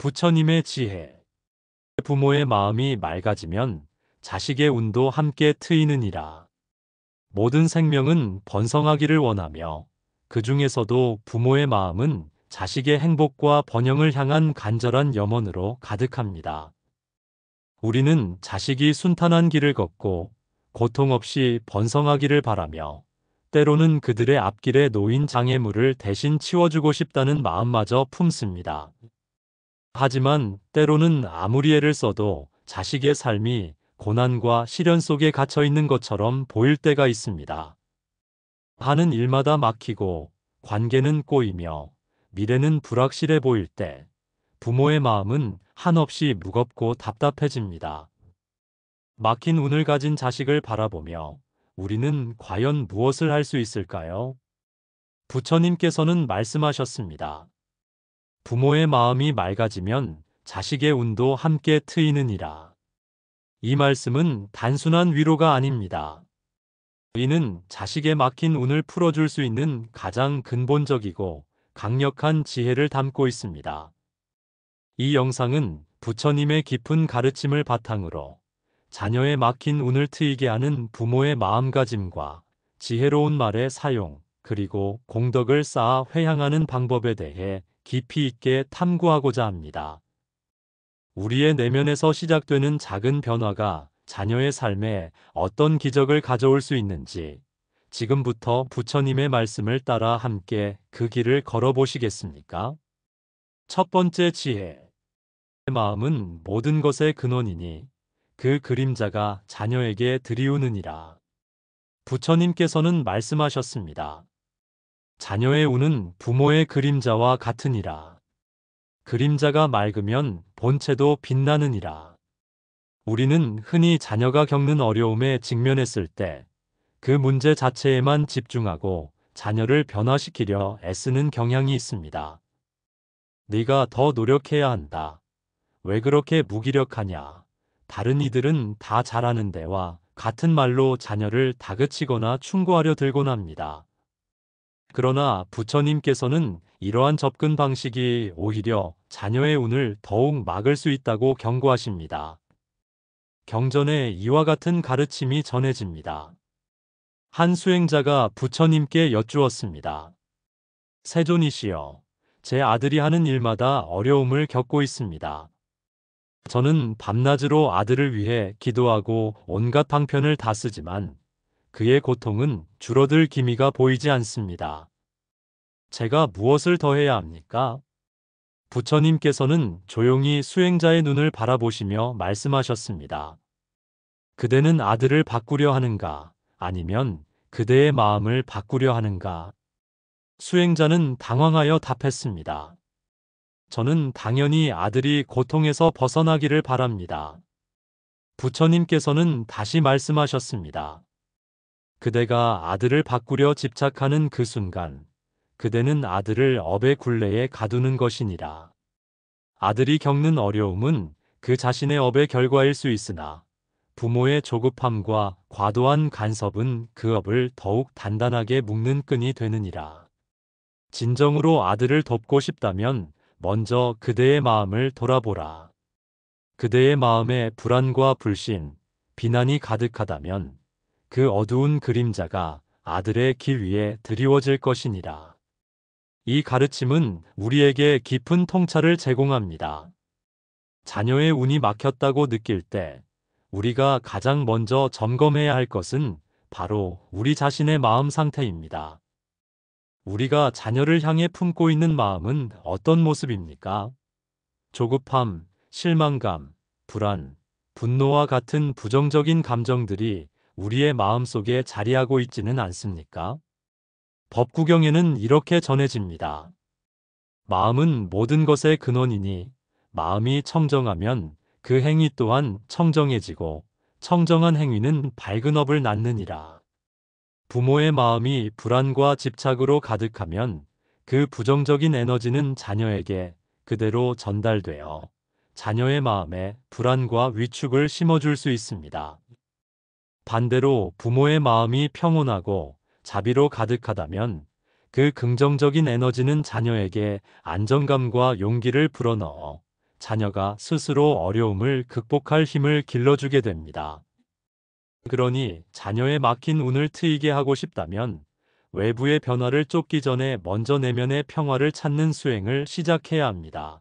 부처님의 지혜. 부모의 마음이 맑아지면 자식의 운도 함께 트이느니라. 모든 생명은 번성하기를 원하며 그 중에서도 부모의 마음은 자식의 행복과 번영을 향한 간절한 염원으로 가득합니다. 우리는 자식이 순탄한 길을 걷고 고통 없이 번성하기를 바라며 때로는 그들의 앞길에 놓인 장애물을 대신 치워주고 싶다는 마음마저 품습니다. 하지만 때로는 아무리 애를 써도 자식의 삶이 고난과 시련 속에 갇혀 있는 것처럼 보일 때가 있습니다. 하는 일마다 막히고 관계는 꼬이며 미래는 불확실해 보일 때 부모의 마음은 한없이 무겁고 답답해집니다. 막힌 운을 가진 자식을 바라보며 우리는 과연 무엇을 할 수 있을까요? 부처님께서는 말씀하셨습니다. 부모의 마음이 맑아지면 자식의 운도 함께 트이느니라. 이 말씀은 단순한 위로가 아닙니다. 이는 자식의 막힌 운을 풀어줄 수 있는 가장 근본적이고 강력한 지혜를 담고 있습니다. 이 영상은 부처님의 깊은 가르침을 바탕으로 자녀의 막힌 운을 트이게 하는 부모의 마음가짐과 지혜로운 말의 사용, 그리고 공덕을 쌓아 회향하는 방법에 대해 깊이 있게 탐구하고자 합니다. 우리의 내면에서 시작되는 작은 변화가 자녀의 삶에 어떤 기적을 가져올 수 있는지 지금부터 부처님의 말씀을 따라 함께 그 길을 걸어보시겠습니까? 첫 번째 지혜. 마음은 모든 것의 근원이니 그 그림자가 자녀에게 드리우느니라. 부처님께서는 말씀하셨습니다. 자녀의 운은 부모의 그림자와 같으니라. 그림자가 맑으면 본체도 빛나느니라. 우리는 흔히 자녀가 겪는 어려움에 직면했을 때 그 문제 자체에만 집중하고 자녀를 변화시키려 애쓰는 경향이 있습니다. 네가 더 노력해야 한다. 왜 그렇게 무기력하냐. 다른 이들은 다 잘하는데와 같은 말로 자녀를 다그치거나 충고하려 들곤 합니다. 그러나 부처님께서는 이러한 접근 방식이 오히려 자녀의 운을 더욱 막을 수 있다고 경고하십니다. 경전에 이와 같은 가르침이 전해집니다. 한 수행자가 부처님께 여쭈었습니다. 세존이시여, 제 아들이 하는 일마다 어려움을 겪고 있습니다. 저는 밤낮으로 아들을 위해 기도하고 온갖 방편을 다 쓰지만 그의 고통은 줄어들 기미가 보이지 않습니다. 제가 무엇을 더 해야 합니까? 부처님께서는 조용히 수행자의 눈을 바라보시며 말씀하셨습니다. 그대는 아들을 바꾸려 하는가? 아니면 그대의 마음을 바꾸려 하는가? 수행자는 당황하여 답했습니다. 저는 당연히 아들이 고통에서 벗어나기를 바랍니다. 부처님께서는 다시 말씀하셨습니다. 그대가 아들을 바꾸려 집착하는 그 순간, 그대는 아들을 업의 굴레에 가두는 것이니라. 아들이 겪는 어려움은 그 자신의 업의 결과일 수 있으나 부모의 조급함과 과도한 간섭은 그 업을 더욱 단단하게 묶는 끈이 되느니라. 진정으로 아들을 돕고 싶다면 먼저 그대의 마음을 돌아보라. 그대의 마음에 불안과 불신, 비난이 가득하다면 그 어두운 그림자가 아들의 길 위에 드리워질 것이니라. 이 가르침은 우리에게 깊은 통찰을 제공합니다. 자녀의 운이 막혔다고 느낄 때 우리가 가장 먼저 점검해야 할 것은 바로 우리 자신의 마음 상태입니다. 우리가 자녀를 향해 품고 있는 마음은 어떤 모습입니까? 조급함, 실망감, 불안, 분노와 같은 부정적인 감정들이 우리의 마음속에 자리하고 있지는 않습니까? 법구경에는 이렇게 전해집니다. 마음은 모든 것의 근원이니 마음이 청정하면 그 행위 또한 청정해지고 청정한 행위는 밝은 업을 낳느니라. 부모의 마음이 불안과 집착으로 가득하면 그 부정적인 에너지는 자녀에게 그대로 전달되어 자녀의 마음에 불안과 위축을 심어줄 수 있습니다. 반대로 부모의 마음이 평온하고 자비로 가득하다면 그 긍정적인 에너지는 자녀에게 안정감과 용기를 불어넣어 자녀가 스스로 어려움을 극복할 힘을 길러주게 됩니다. 그러니 자녀의 막힌 운을 트이게 하고 싶다면 외부의 변화를 쫓기 전에 먼저 내면의 평화를 찾는 수행을 시작해야 합니다.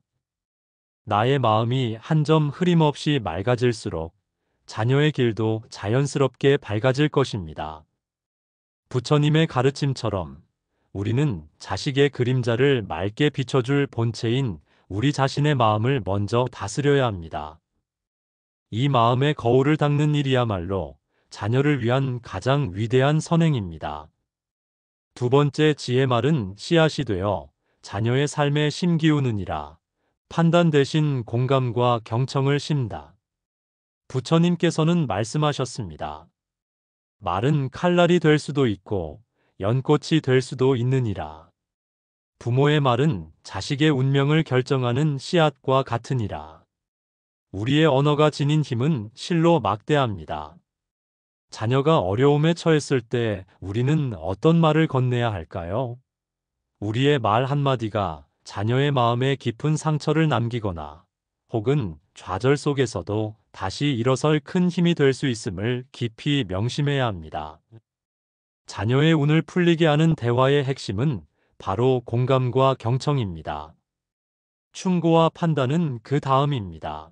나의 마음이 한 점 흐림없이 맑아질수록 자녀의 길도 자연스럽게 밝아질 것입니다. 부처님의 가르침처럼 우리는 자식의 그림자를 맑게 비춰줄 본체인 우리 자신의 마음을 먼저 다스려야 합니다. 이 마음의 거울을 닦는 일이야말로 자녀를 위한 가장 위대한 선행입니다. 두 번째 지혜 말은 씨앗이 되어 자녀의 삶에 심기우느니라. 판단 대신 공감과 경청을 심다. 부처님께서는 말씀하셨습니다. 말은 칼날이 될 수도 있고 연꽃이 될 수도 있느니라. 부모의 말은 자식의 운명을 결정하는 씨앗과 같으니라. 우리의 언어가 지닌 힘은 실로 막대합니다. 자녀가 어려움에 처했을 때 우리는 어떤 말을 건네야 할까요? 우리의 말 한마디가 자녀의 마음에 깊은 상처를 남기거나 혹은 좌절 속에서도 다시 일어설 큰 힘이 될 수 있음을 깊이 명심해야 합니다. 자녀의 운을 풀리게 하는 대화의 핵심은 바로 공감과 경청입니다. 충고와 판단은 그 다음입니다.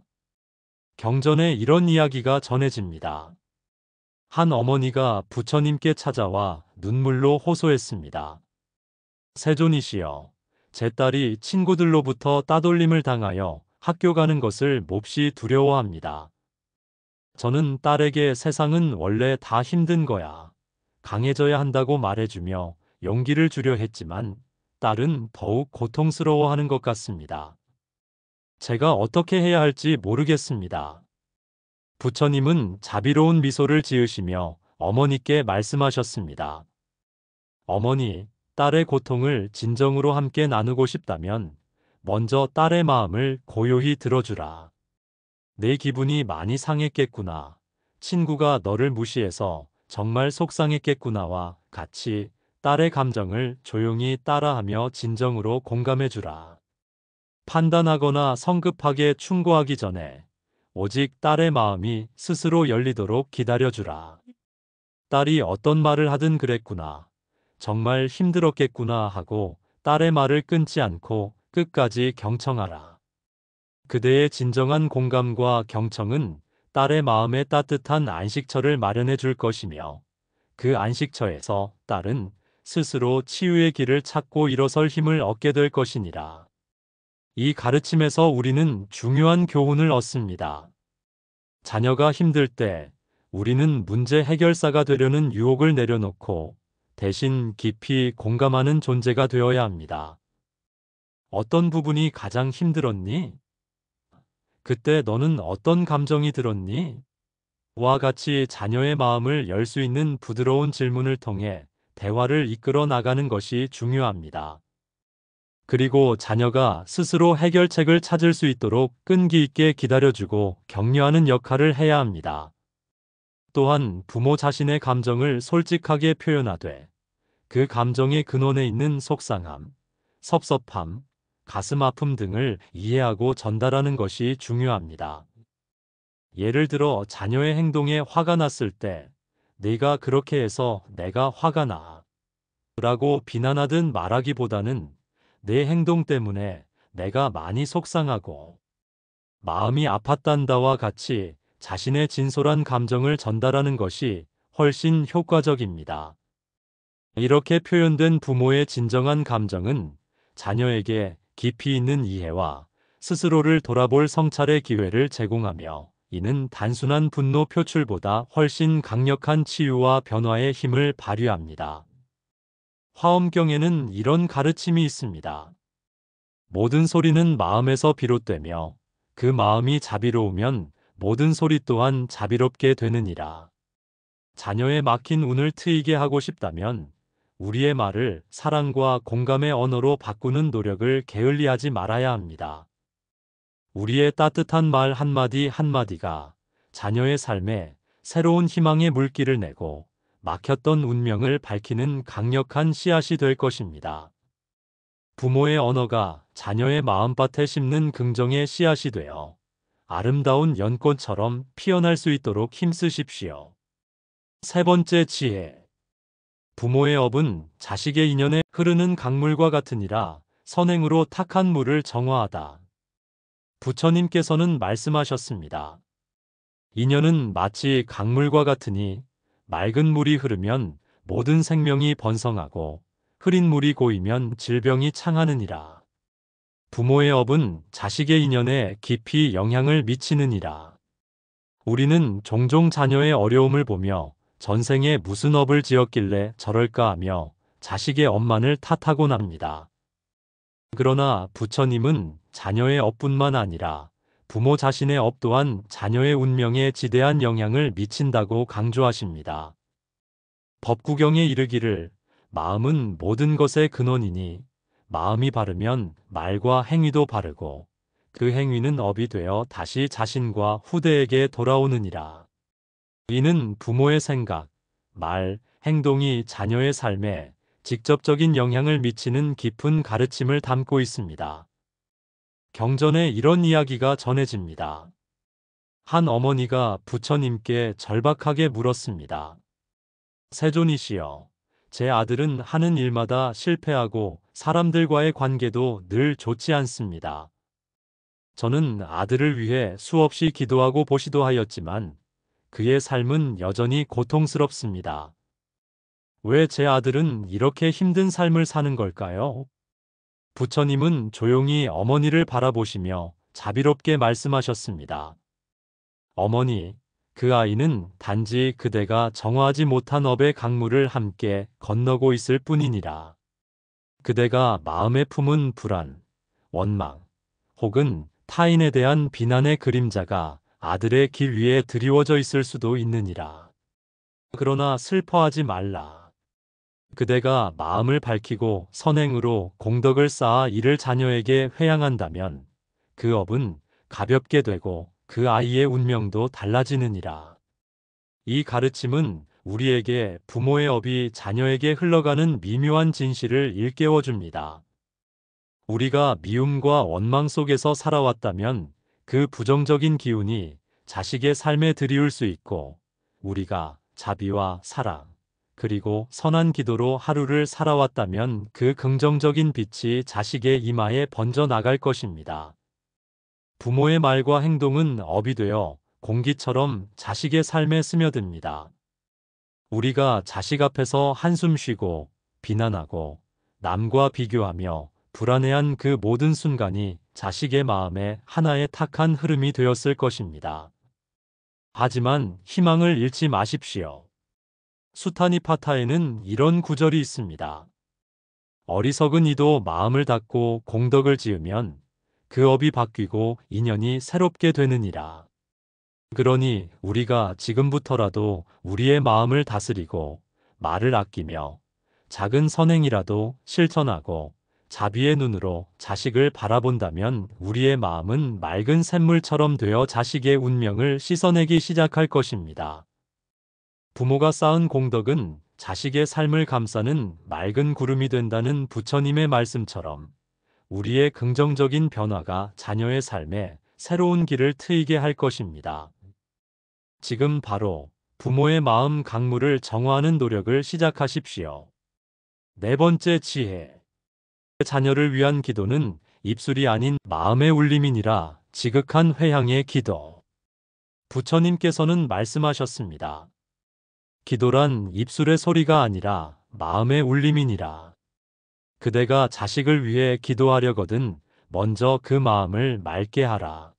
경전에 이런 이야기가 전해집니다. 한 어머니가 부처님께 찾아와 눈물로 호소했습니다. 세존이시여, 제 딸이 친구들로부터 따돌림을 당하여 학교 가는 것을 몹시 두려워합니다. 저는 딸에게 세상은 원래 다 힘든 거야, 강해져야 한다고 말해주며 용기를 주려 했지만 딸은 더욱 고통스러워하는 것 같습니다. 제가 어떻게 해야 할지 모르겠습니다. 부처님은 자비로운 미소를 지으시며 어머니께 말씀하셨습니다. 어머니, 딸의 고통을 진정으로 함께 나누고 싶다면 먼저 딸의 마음을 고요히 들어주라. 내 기분이 많이 상했겠구나. 친구가 너를 무시해서 정말 속상했겠구나와 같이 딸의 감정을 조용히 따라하며 진정으로 공감해주라. 판단하거나 성급하게 충고하기 전에 오직 딸의 마음이 스스로 열리도록 기다려주라. 딸이 어떤 말을 하든 그랬구나. 정말 힘들었겠구나 하고 딸의 말을 끊지 않고 끝까지 경청하라. 그대의 진정한 공감과 경청은 딸의 마음에 따뜻한 안식처를 마련해 줄 것이며 그 안식처에서 딸은 스스로 치유의 길을 찾고 일어설 힘을 얻게 될 것이니라. 이 가르침에서 우리는 중요한 교훈을 얻습니다. 자녀가 힘들 때 우리는 문제 해결사가 되려는 유혹을 내려놓고 대신 깊이 공감하는 존재가 되어야 합니다. 어떤 부분이 가장 힘들었니? 그때 너는 어떤 감정이 들었니? 와 같이 자녀의 마음을 열 수 있는 부드러운 질문을 통해 대화를 이끌어 나가는 것이 중요합니다. 그리고 자녀가 스스로 해결책을 찾을 수 있도록 끈기 있게 기다려주고 격려하는 역할을 해야 합니다. 또한 부모 자신의 감정을 솔직하게 표현하되 그 감정의 근원에 있는 속상함, 섭섭함, 가슴 아픔 등을 이해하고 전달하는 것이 중요합니다. 예를 들어 자녀의 행동에 화가 났을 때 네가 그렇게 해서 내가 화가 나 라고 비난하든 말하기보다는 내 행동 때문에 내가 많이 속상하고 마음이 아팠단다와 같이 자신의 진솔한 감정을 전달하는 것이 훨씬 효과적입니다. 이렇게 표현된 부모의 진정한 감정은 자녀에게 깊이 있는 이해와 스스로를 돌아볼 성찰의 기회를 제공하며 이는 단순한 분노 표출보다 훨씬 강력한 치유와 변화의 힘을 발휘합니다. 화엄경에는 이런 가르침이 있습니다. 모든 소리는 마음에서 비롯되며 그 마음이 자비로우면 모든 소리 또한 자비롭게 되느니라. 자녀의 막힌 운을 트이게 하고 싶다면 우리의 말을 사랑과 공감의 언어로 바꾸는 노력을 게을리하지 말아야 합니다. 우리의 따뜻한 말 한마디 한마디가 자녀의 삶에 새로운 희망의 물길을 내고 막혔던 운명을 밝히는 강력한 씨앗이 될 것입니다. 부모의 언어가 자녀의 마음밭에 심는 긍정의 씨앗이 되어 아름다운 연꽃처럼 피어날 수 있도록 힘쓰십시오. 세 번째 지혜. 부모의 업은 자식의 인연에 흐르는 강물과 같으니라 선행으로 탁한 물을 정화하다. 부처님께서는 말씀하셨습니다. 인연은 마치 강물과 같으니 맑은 물이 흐르면 모든 생명이 번성하고 흐린 물이 고이면 질병이 창하느니라. 부모의 업은 자식의 인연에 깊이 영향을 미치느니라. 우리는 종종 자녀의 어려움을 보며 전생에 무슨 업을 지었길래 저럴까 하며 자식의 업만을 탓하곤 합니다. 그러나 부처님은 자녀의 업뿐만 아니라 부모 자신의 업 또한 자녀의 운명에 지대한 영향을 미친다고 강조하십니다. 법구경에 이르기를 마음은 모든 것의 근원이니 마음이 바르면 말과 행위도 바르고 그 행위는 업이 되어 다시 자신과 후대에게 돌아오느니라. 이는 부모의 생각, 말, 행동이 자녀의 삶에 직접적인 영향을 미치는 깊은 가르침을 담고 있습니다. 경전에 이런 이야기가 전해집니다. 한 어머니가 부처님께 절박하게 물었습니다. 세존이시여, 제 아들은 하는 일마다 실패하고 사람들과의 관계도 늘 좋지 않습니다. 저는 아들을 위해 수없이 기도하고 보시도 하였지만 그의 삶은 여전히 고통스럽습니다. 왜 제 아들은 이렇게 힘든 삶을 사는 걸까요? 부처님은 조용히 어머니를 바라보시며 자비롭게 말씀하셨습니다. 어머니, 그 아이는 단지 그대가 정화하지 못한 업의 강물을 함께 건너고 있을 뿐이니라. 그대가 마음에 품은 불안, 원망, 혹은 타인에 대한 비난의 그림자가 아들의 길 위에 드리워져 있을 수도 있느니라. 그러나 슬퍼하지 말라. 그대가 마음을 밝히고 선행으로 공덕을 쌓아 이를 자녀에게 회양한다면 그 업은 가볍게 되고 그 아이의 운명도 달라지느니라. 이 가르침은 우리에게 부모의 업이 자녀에게 흘러가는 미묘한 진실을 일깨워 줍니다. 우리가 미움과 원망 속에서 살아왔다면 그 부정적인 기운이 자식의 삶에 들이울 수 있고, 우리가 자비와 사랑, 그리고 선한 기도로 하루를 살아왔다면 그 긍정적인 빛이 자식의 이마에 번져 나갈 것입니다. 부모의 말과 행동은 업이 되어 공기처럼 자식의 삶에 스며듭니다. 우리가 자식 앞에서 한숨 쉬고 비난하고 남과 비교하며 불안해한 그 모든 순간이 자식의 마음에 하나의 탁한 흐름이 되었을 것입니다. 하지만 희망을 잃지 마십시오. 수타니파타에는 이런 구절이 있습니다. 어리석은 이도 마음을 닫고 공덕을 지으면 그 업이 바뀌고 인연이 새롭게 되느니라. 그러니 우리가 지금부터라도 우리의 마음을 다스리고 말을 아끼며 작은 선행이라도 실천하고 자비의 눈으로 자식을 바라본다면 우리의 마음은 맑은 샘물처럼 되어 자식의 운명을 씻어내기 시작할 것입니다. 부모가 쌓은 공덕은 자식의 삶을 감싸는 맑은 구름이 된다는 부처님의 말씀처럼 우리의 긍정적인 변화가 자녀의 삶에 새로운 길을 트이게 할 것입니다. 지금 바로 부모의 마음 강물을 정화하는 노력을 시작하십시오. 네 번째 지혜. 자녀를 위한 기도는 입술이 아닌 마음의 울림이니라. 지극한 회향의 기도. 부처님께서는 말씀하셨습니다. 기도란 입술의 소리가 아니라 마음의 울림이니라. 그대가 자식을 위해 기도하려거든 먼저 그 마음을 맑게 하라.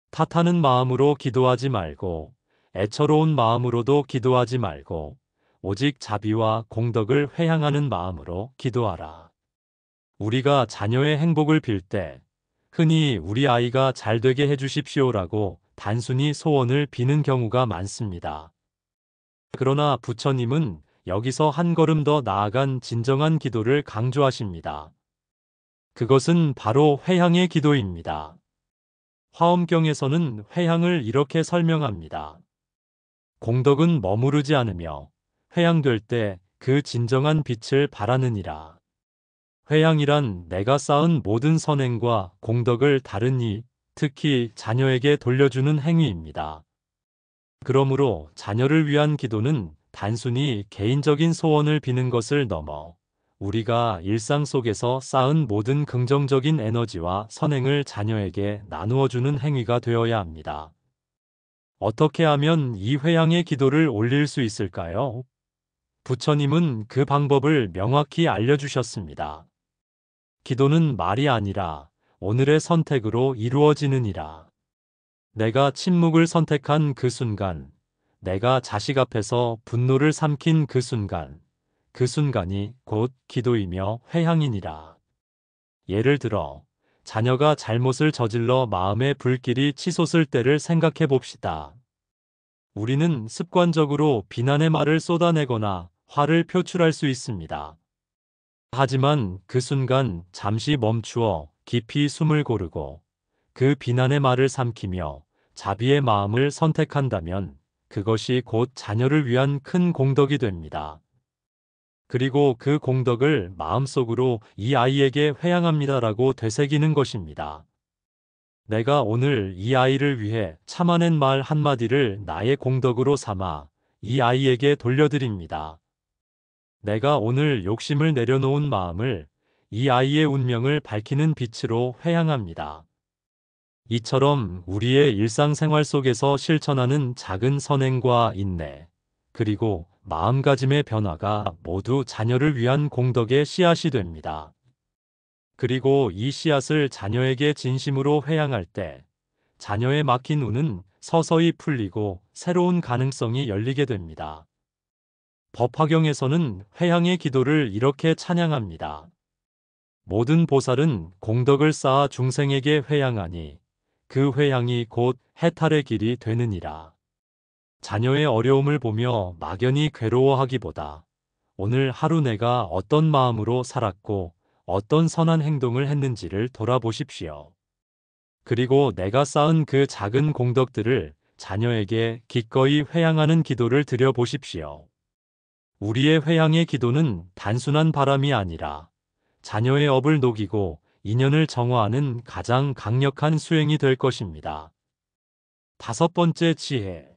탓하는 마음으로 기도하지 말고 애처로운 마음으로도 기도하지 말고 오직 자비와 공덕을 회향하는 마음으로 기도하라. 우리가 자녀의 행복을 빌 때 흔히 우리 아이가 잘 되게 해주십시오라고 단순히 소원을 비는 경우가 많습니다. 그러나 부처님은 여기서 한 걸음 더 나아간 진정한 기도를 강조하십니다. 그것은 바로 회향의 기도입니다. 화엄경에서는 회향을 이렇게 설명합니다. 공덕은 머무르지 않으며 회향될 때 그 진정한 빛을 발하느니라. 회양이란 내가 쌓은 모든 선행과 공덕을 다른 이, 특히 자녀에게 돌려주는 행위입니다. 그러므로 자녀를 위한 기도는 단순히 개인적인 소원을 비는 것을 넘어 우리가 일상 속에서 쌓은 모든 긍정적인 에너지와 선행을 자녀에게 나누어주는 행위가 되어야 합니다. 어떻게 하면 이 회양의 기도를 올릴 수 있을까요? 부처님은 그 방법을 명확히 알려주셨습니다. 기도는 말이 아니라 오늘의 선택으로 이루어지느니라. 내가 침묵을 선택한 그 순간, 내가 자식 앞에서 분노를 삼킨 그 순간, 그 순간이 곧 기도이며 회향이니라. 예를 들어, 자녀가 잘못을 저질러 마음의 불길이 치솟을 때를 생각해 봅시다. 우리는 습관적으로 비난의 말을 쏟아내거나 화를 표출할 수 있습니다. 하지만 그 순간 잠시 멈추어 깊이 숨을 고르고 그 비난의 말을 삼키며 자비의 마음을 선택한다면 그것이 곧 자녀를 위한 큰 공덕이 됩니다. 그리고 그 공덕을 마음속으로 이 아이에게 회양합니다라고 되새기는 것입니다. 내가 오늘 이 아이를 위해 참아낸 말 한마디를 나의 공덕으로 삼아 이 아이에게 돌려드립니다. 내가 오늘 욕심을 내려놓은 마음을 이 아이의 운명을 밝히는 빛으로 회양합니다. 이처럼 우리의 일상생활 속에서 실천하는 작은 선행과 인내, 그리고 마음가짐의 변화가 모두 자녀를 위한 공덕의 씨앗이 됩니다. 그리고 이 씨앗을 자녀에게 진심으로 회양할 때 자녀의 막힌 운은 서서히 풀리고 새로운 가능성이 열리게 됩니다. 법화경에서는 회양의 기도를 이렇게 찬양합니다. 모든 보살은 공덕을 쌓아 중생에게 회양하니 그 회양이 곧 해탈의 길이 되느니라. 자녀의 어려움을 보며 막연히 괴로워하기보다 오늘 하루 내가 어떤 마음으로 살았고 어떤 선한 행동을 했는지를 돌아보십시오. 그리고 내가 쌓은 그 작은 공덕들을 자녀에게 기꺼이 회양하는 기도를 드려보십시오. 우리의 회양의 기도는 단순한 바람이 아니라 자녀의 업을 녹이고 인연을 정화하는 가장 강력한 수행이 될 것입니다. 다섯 번째 지혜.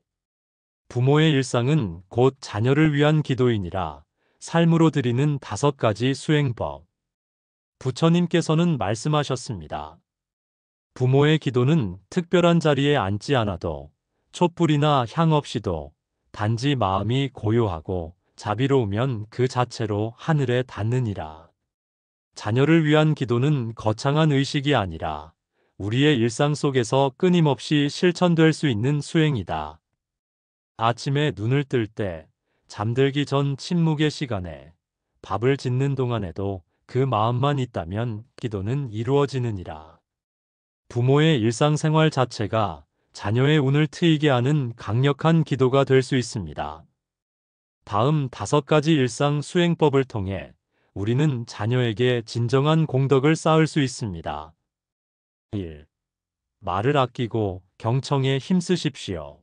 부모의 일상은 곧 자녀를 위한 기도이니라. 삶으로 드리는 5가지 수행법. 부처님께서는 말씀하셨습니다. 부모의 기도는 특별한 자리에 앉지 않아도 촛불이나 향 없이도 단지 마음이 고요하고 자비로우면 그 자체로 하늘에 닿느니라. 자녀를 위한 기도는 거창한 의식이 아니라 우리의 일상 속에서 끊임없이 실천될 수 있는 수행이다. 아침에 눈을 뜰 때, 잠들기 전 침묵의 시간에, 밥을 짓는 동안에도 그 마음만 있다면 기도는 이루어지느니라. 부모의 일상생활 자체가 자녀의 운을 트이게 하는 강력한 기도가 될 수 있습니다. 다음 5가지 일상 수행법을 통해 우리는 자녀에게 진정한 공덕을 쌓을 수 있습니다. 1. 말을 아끼고 경청에 힘쓰십시오.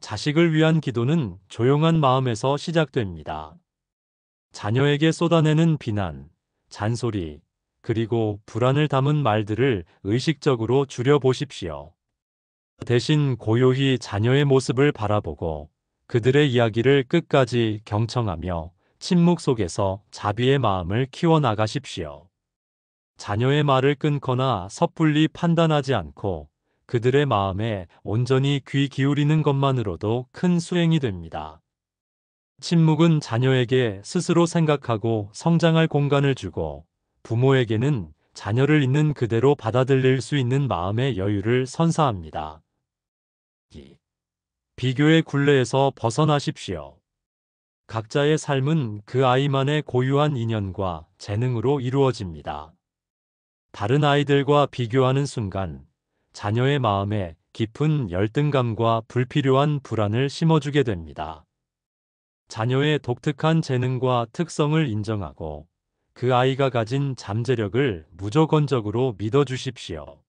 자식을 위한 기도는 조용한 마음에서 시작됩니다. 자녀에게 쏟아내는 비난, 잔소리, 그리고 불안을 담은 말들을 의식적으로 줄여보십시오. 대신 고요히 자녀의 모습을 바라보고 그들의 이야기를 끝까지 경청하며 침묵 속에서 자비의 마음을 키워나가십시오. 자녀의 말을 끊거나 섣불리 판단하지 않고 그들의 마음에 온전히 귀 기울이는 것만으로도 큰 수행이 됩니다. 침묵은 자녀에게 스스로 생각하고 성장할 공간을 주고 부모에게는 자녀를 있는 그대로 받아들일 수 있는 마음의 여유를 선사합니다. 2. 비교의 굴레에서 벗어나십시오. 각자의 삶은 그 아이만의 고유한 인연과 재능으로 이루어집니다. 다른 아이들과 비교하는 순간 자녀의 마음에 깊은 열등감과 불필요한 불안을 심어주게 됩니다. 자녀의 독특한 재능과 특성을 인정하고 그 아이가 가진 잠재력을 무조건적으로 믿어주십시오.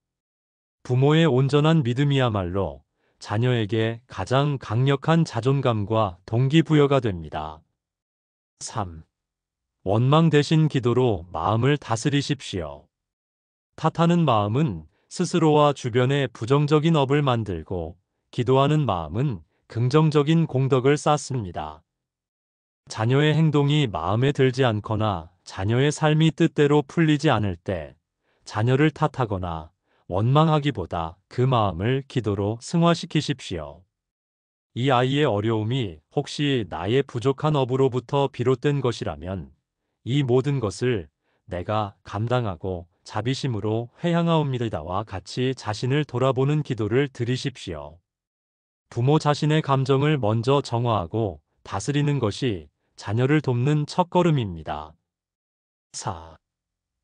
부모의 온전한 믿음이야말로 자녀에게 가장 강력한 자존감과 동기부여가 됩니다. 3. 원망 대신 기도로 마음을 다스리십시오. 탓하는 마음은 스스로와 주변에 부정적인 업을 만들고, 기도하는 마음은 긍정적인 공덕을 쌓습니다. 자녀의 행동이 마음에 들지 않거나 자녀의 삶이 뜻대로 풀리지 않을 때 자녀를 탓하거나 원망하기보다 그 마음을 기도로 승화시키십시오. 이 아이의 어려움이 혹시 나의 부족한 업으로부터 비롯된 것이라면 이 모든 것을 내가 감당하고 자비심으로 회양하옵니다와 같이 자신을 돌아보는 기도를 드리십시오. 부모 자신의 감정을 먼저 정화하고 다스리는 것이 자녀를 돕는 첫걸음입니다. 4.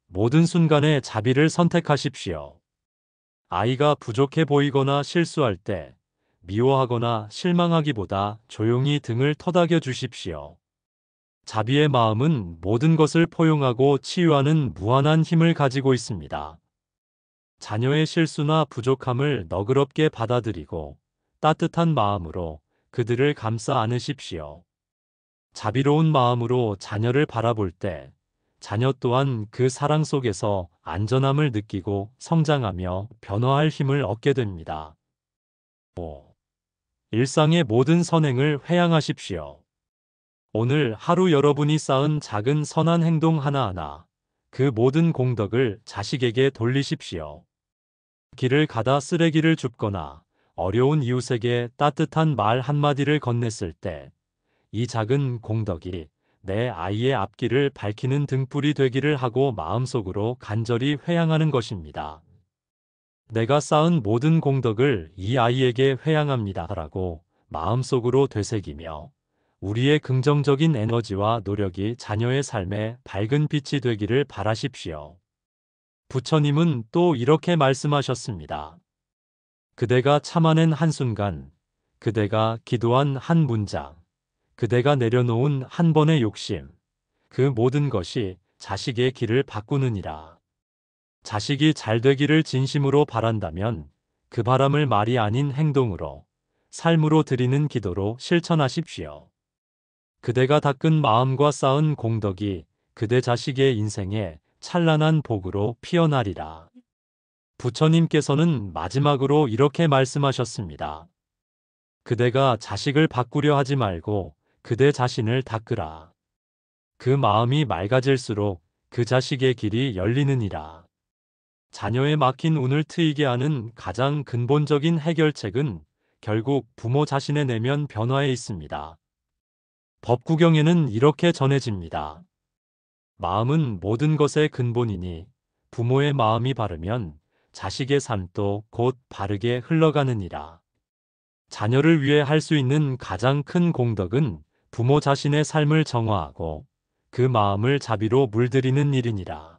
모든 순간에 자비를 선택하십시오. 아이가 부족해 보이거나 실수할 때 미워하거나 실망하기보다 조용히 등을 토닥여 주십시오. 자비의 마음은 모든 것을 포용하고 치유하는 무한한 힘을 가지고 있습니다. 자녀의 실수나 부족함을 너그럽게 받아들이고 따뜻한 마음으로 그들을 감싸 안으십시오. 자비로운 마음으로 자녀를 바라볼 때 자녀 또한 그 사랑 속에서 안전함을 느끼고 성장하며 변화할 힘을 얻게 됩니다. 5. 일상의 모든 선행을 회양하십시오. 오늘 하루 여러분이 쌓은 작은 선한 행동 하나하나, 그 모든 공덕을 자식에게 돌리십시오. 길을 가다 쓰레기를 줍거나 어려운 이웃에게 따뜻한 말 한마디를 건넸을 때, 이 작은 공덕이 내 아이의 앞길을 밝히는 등불이 되기를 하고 마음속으로 간절히 회양하는 것입니다. 내가 쌓은 모든 공덕을 이 아이에게 회양합니다라고 마음속으로 되새기며 우리의 긍정적인 에너지와 노력이 자녀의 삶에 밝은 빛이 되기를 바라십시오. 부처님은 또 이렇게 말씀하셨습니다. 그대가 참아낸 한순간, 그대가 기도한 한 문장, 그대가 내려놓은 한 번의 욕심, 그 모든 것이 자식의 길을 바꾸느니라. 자식이 잘 되기를 진심으로 바란다면 그 바람을 말이 아닌 행동으로, 삶으로 드리는 기도로 실천하십시오. 그대가 닦은 마음과 쌓은 공덕이 그대 자식의 인생에 찬란한 복으로 피어나리라. 부처님께서는 마지막으로 이렇게 말씀하셨습니다. 그대가 자식을 바꾸려 하지 말고 그대 자신을 닦으라. 그 마음이 맑아질수록 그 자식의 길이 열리느니라. 자녀에 막힌 운을 트이게 하는 가장 근본적인 해결책은 결국 부모 자신의 내면 변화에 있습니다. 법구경에는 이렇게 전해집니다. 마음은 모든 것의 근본이니 부모의 마음이 바르면 자식의 삶도 곧 바르게 흘러가느니라. 자녀를 위해 할 수 있는 가장 큰 공덕은 부모 자신의 삶을 정화하고 그 마음을 자비로 물들이는 일이니라.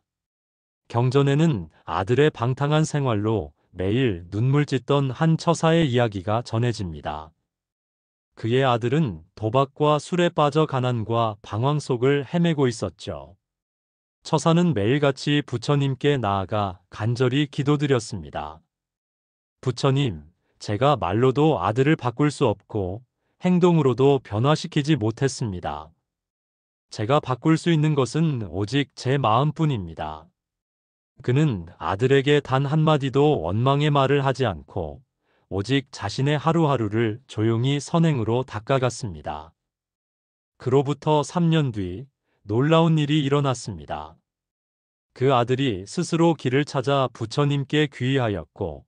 경전에는 아들의 방탕한 생활로 매일 눈물 짓던 한 처사의 이야기가 전해집니다. 그의 아들은 도박과 술에 빠져 가난과 방황 속을 헤매고 있었죠. 처사는 매일같이 부처님께 나아가 간절히 기도드렸습니다. 부처님, 제가 말로도 아들을 바꿀 수 없고 행동으로도 변화시키지 못했습니다. 제가 바꿀 수 있는 것은 오직 제 마음뿐입니다. 그는 아들에게 단 한마디도 원망의 말을 하지 않고 오직 자신의 하루하루를 조용히 선행으로 닦아갔습니다. 그로부터 3년 뒤 놀라운 일이 일어났습니다. 그 아들이 스스로 길을 찾아 부처님께 귀의하였고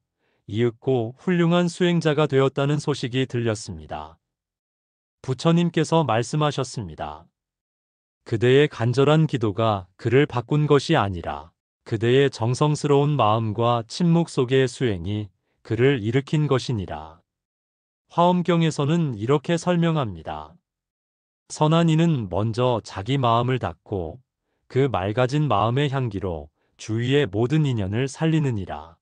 이윽고 훌륭한 수행자가 되었다는 소식이 들렸습니다. 부처님께서 말씀하셨습니다. 그대의 간절한 기도가 그를 바꾼 것이 아니라 그대의 정성스러운 마음과 침묵 속의 수행이 그를 일으킨 것이니라. 화엄경에서는 이렇게 설명합니다. 선한 이는 먼저 자기 마음을 닫고 그 맑아진 마음의 향기로 주위의 모든 인연을 살리느니라.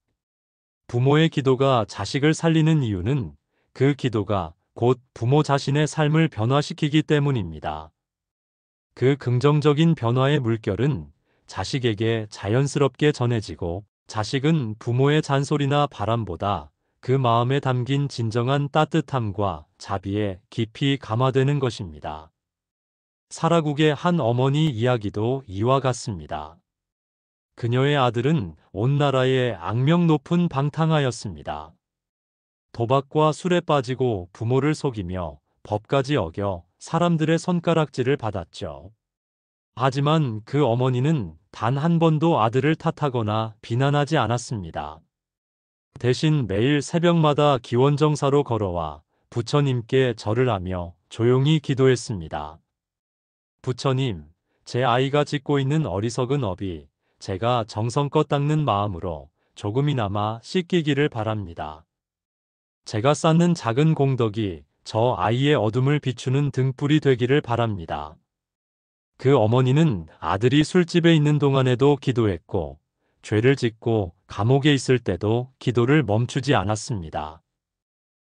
부모의 기도가 자식을 살리는 이유는 그 기도가 곧 부모 자신의 삶을 변화시키기 때문입니다. 그 긍정적인 변화의 물결은 자식에게 자연스럽게 전해지고 자식은 부모의 잔소리나 바람보다 그 마음에 담긴 진정한 따뜻함과 자비에 깊이 감화되는 것입니다. 사라국의 한 어머니 이야기도 이와 같습니다. 그녀의 아들은 온 나라에 악명 높은 방탕하였습니다. 도박과 술에 빠지고 부모를 속이며 법까지 어겨 사람들의 손가락질을 받았죠. 하지만 그 어머니는 단 한 번도 아들을 탓하거나 비난하지 않았습니다. 대신 매일 새벽마다 기원정사로 걸어와 부처님께 절을 하며 조용히 기도했습니다. 부처님, 제 아이가 짓고 있는 어리석은 업이 제가 정성껏 닦는 마음으로 조금이나마 씻기기를 바랍니다. 제가 쌓는 작은 공덕이 저 아이의 어둠을 비추는 등불이 되기를 바랍니다. 그 어머니는 아들이 술집에 있는 동안에도 기도했고, 죄를 짓고 감옥에 있을 때도 기도를 멈추지 않았습니다.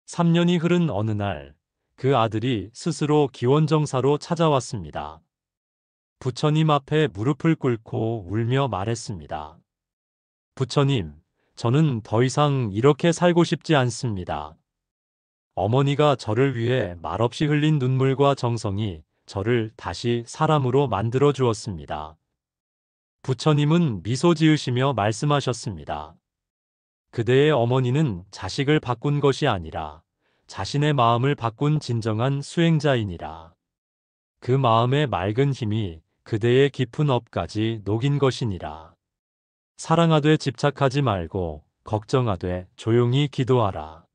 3년이 흐른 어느 날, 그 아들이 스스로 기원정사로 찾아왔습니다. 부처님 앞에 무릎을 꿇고 울며 말했습니다. 부처님, 저는 더 이상 이렇게 살고 싶지 않습니다. 어머니가 저를 위해 말없이 흘린 눈물과 정성이 저를 다시 사람으로 만들어 주었습니다. 부처님은 미소 지으시며 말씀하셨습니다. 그대의 어머니는 자식을 바꾼 것이 아니라 자신의 마음을 바꾼 진정한 수행자이니라. 그 마음의 맑은 힘이 그대의 깊은 업까지 녹인 것이니라. 사랑하되 집착하지 말고 걱정하되 조용히 기도하라.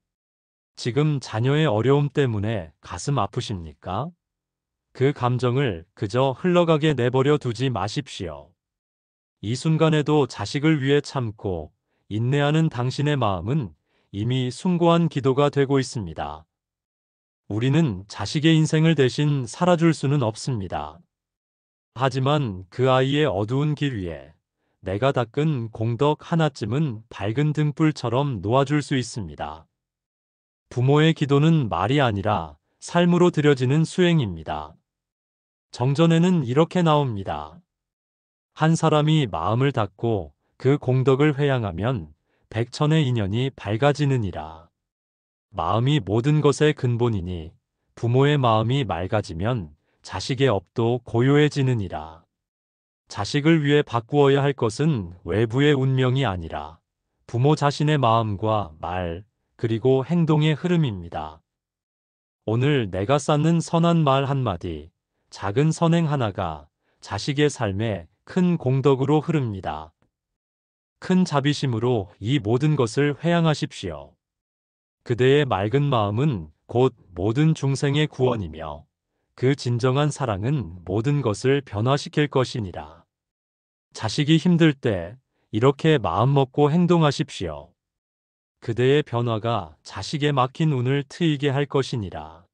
지금 자녀의 어려움 때문에 가슴 아프십니까? 그 감정을 그저 흘러가게 내버려 두지 마십시오. 이 순간에도 자식을 위해 참고 인내하는 당신의 마음은 이미 숭고한 기도가 되고 있습니다. 우리는 자식의 인생을 대신 살아줄 수는 없습니다. 하지만 그 아이의 어두운 길 위에 내가 닦은 공덕 하나쯤은 밝은 등불처럼 놓아줄 수 있습니다. 부모의 기도는 말이 아니라 삶으로 드려지는 수행입니다. 정전에는 이렇게 나옵니다. 한 사람이 마음을 닫고 그 공덕을 회양하면 백천의 인연이 밝아지느니라. 마음이 모든 것의 근본이니 부모의 마음이 맑아지면 자식의 업도 고요해지느니라. 자식을 위해 바꾸어야 할 것은 외부의 운명이 아니라 부모 자신의 마음과 말, 그리고 행동의 흐름입니다. 오늘 내가 쌓는 선한 말 한마디, 작은 선행 하나가 자식의 삶에 큰 공덕으로 흐릅니다. 큰 자비심으로 이 모든 것을 회양하십시오. 그대의 맑은 마음은 곧 모든 중생의 구원이며 그 진정한 사랑은 모든 것을 변화시킬 것이니라. 자식이 힘들 때 이렇게 마음먹고 행동하십시오. 그대의 변화가 자식에 막힌 운을 트이게 할 것이니라.